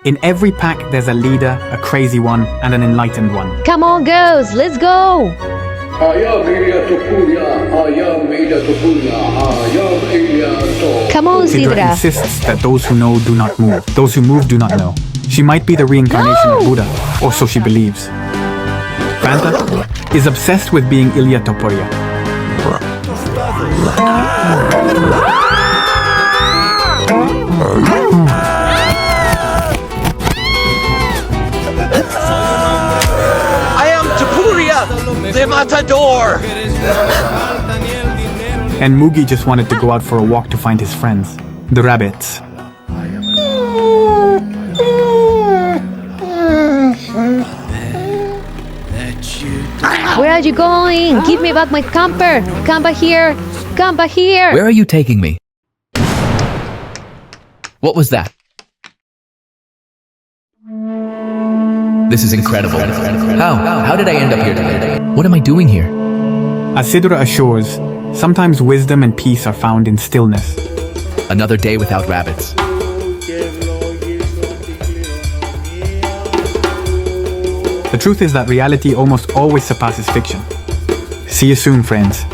In every pack, there's a leader, a crazy one, and an enlightened one. Come on, girls, let's go! Come on, Sidra Sidra. insists that those who know do not move. Those who move do not know. She might be the reincarnation of Buddha, or so she believes. Fanta is obsessed with being Ilya Topuria. I am Topuria, the matador! And Mugi just wanted to go out for a walk to find his friends, the rabbits. Where are you going? Give me back my camper! Come back here! Come back here! Where are you taking me? What was that? This is incredible. How did I end up here today? What am I doing here? As Sidra assures, sometimes wisdom and peace are found in stillness. Another day without rabbits. The truth is that reality almost always surpasses fiction. See you soon, friends.